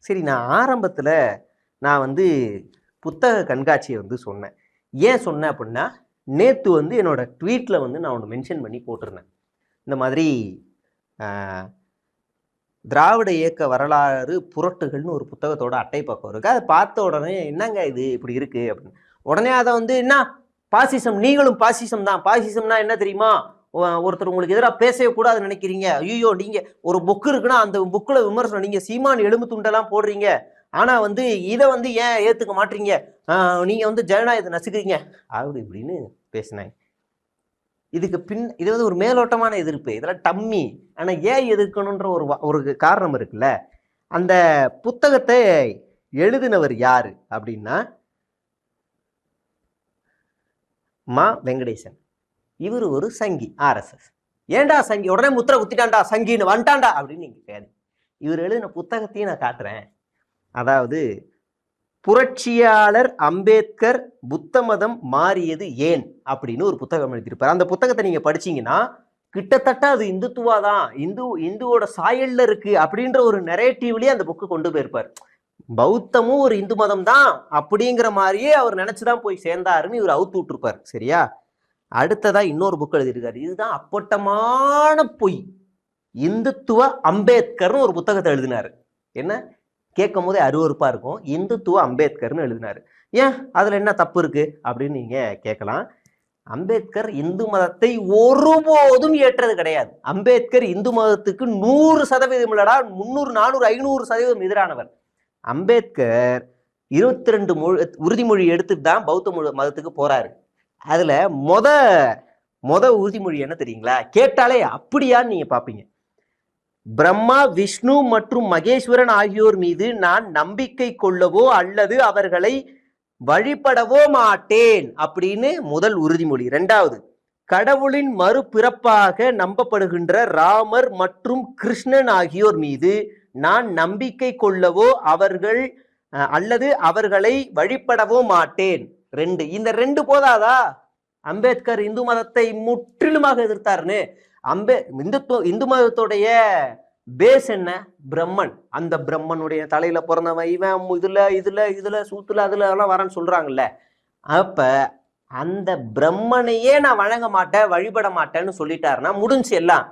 சரி, நான் ஆரம்பத்தில் நான் வந்து புத்தக கண்காட்சியை சொன்னேன். ஏன் சொன்னேன் அப்படின்னா, நேற்று என்னோட ட்வீட்டில் நான் ஒன்று மென்ஷன் பண்ணி போட்டிருந்தேன். இந்த மாதிரி திராவிட இயக்க வரலாறு புரட்டுகள்னு ஒரு புத்தகத்தோட அட்டை பக்கம் இருக்குது. அதை பார்த்த உடனே என்னங்க இது இப்படி இருக்குது அப்படின்னு. உடனே அதை என்ன பாசிசம், நீங்களும் பாசிசம் தான். பாசிசம்னா என்ன தெரியுமா? ஒருத்தர் உங்களுக்கு எதிராக பேசவே கூடாதுன்னு நினைக்கிறீங்க. ஐயோ, நீங்கள் ஒரு புக்கு இருக்குன்னா அந்த புக்கில் விமர்சனம், நீங்கள் சீமான் எலும்பு துண்டெல்லாம் போடுறீங்க, ஆனால் இதை ஏன் ஏற்றுக்க மாட்டீங்க, நீங்கள் ஜனநாயகத்தை நசுக்கிறீங்க அப்படி இப்படின்னு பேசினாங்க. இதுக்கு இது ஒரு மேலோட்டமான எதிர்ப்பு, இதெல்லாம் டம்மி. ஆனால் ஏன் எதிர்க்கணுன்ற ஒரு காரணம் இருக்குல்ல. அந்த புத்தகத்தை எழுதினவர் யாரு அப்படின்னா மா வெங்கடேசன். இவர் ஒரு சங்கி, RSS. ஏண்டா சங்கி, உடனே முத்திரை குத்திட்டான்டா சங்கின்னு வந்துட்டான்டா அப்படின்னு நீங்க கேடு. இவர் எழுதின புத்தகத்தையும் நான் காட்டுறேன். அதாவது புரட்சியாளர் அம்பேத்கர் புத்த மதம் மாறியது ஏன் அப்படின்னு ஒரு புத்தகம் எழுதியிருப்பார். அந்த புத்தகத்தை நீங்க படிச்சீங்கன்னா கிட்டத்தட்ட அது இந்துத்துவா தான், இந்துவோட சாயல்ல இருக்கு அப்படின்ற ஒரு நெரேட்டிவ்லயே அந்த புக்கு கொண்டு போயிருப்பார். பௌத்தமும் ஒரு இந்து மதம் தான் அப்படிங்கிற மாதிரியே அவர் நினைச்சுதான் போய் சேர்ந்தாருன்னு இவர் அவுத்து விட்டுருப்பார். சரியா? அடுத்ததா இன்னொரு புக் எழுதியிருக்காரு. இதுதான் அப்பட்டமான பொய். இந்துத்துவ அம்பேத்கர்னு ஒரு புத்தகத்தை எழுதினாரு. என்ன கேட்கும் போதே அருவருப்பா இருக்கும். இந்துத்துவ அம்பேத்கர்னு எழுதினாரு. ஏன் அதுல என்ன தப்பு இருக்கு அப்படின்னு நீங்க கேட்கலாம். அம்பேத்கர் இந்து மதத்தை ஒருபோதும் ஏற்றது கிடையாது. அம்பேத்கர் இந்து மதத்துக்கு 100% இல்லடா, 300, 400, 500% எதிரானவர். அம்பேத்கர் 22 உறுதிமொழி எடுத்துட்டு தான் பௌத்த மதத்துக்கு போறாரு. அதுல மொத உறுதிமொழி என்ன தெரியுங்களா? கேட்டாலே அப்படியான்னு நீங்க பாப்பீங்க. பிரம்மா, விஷ்ணு மற்றும் மகேஸ்வரன் ஆகியோர் மீது நான் நம்பிக்கை கொள்ளவோ அல்லது அவர்களை வழிபடவோ மாட்டேன் அப்படின்னு முதல் உறுதிமொழி. இரண்டாவது, கடவுளின் மறுபிறப்பாக நம்பப்படுகின்ற ராமர் மற்றும் கிருஷ்ணன் ஆகியோர் மீது நான் நம்பிக்கை கொள்ளவோ அல்லது அவர்களை வழிபடவோ மாட்டேன். 2. இந்த 2 போதாதா? அம்பேத்கர் இந்து மதத்தை முற்றிலுமாக எதிர்த்தாருன்னு. இந்து மதத்துடைய பேஸ் என்ன? பிரம்மன். அந்த பிரம்மனுடைய தலையில பிறந்தவன் இவன், இதுல சூத்துல அதுல எல்லாம் வரேன்னு சொல்றாங்கல்ல. அப்ப அந்த பிரம்மனையே நான் வழங்க மாட்டேன், வழிபட மாட்டேன்னு சொல்லிட்டாருன்னா முடிஞ்சு எல்லாம்.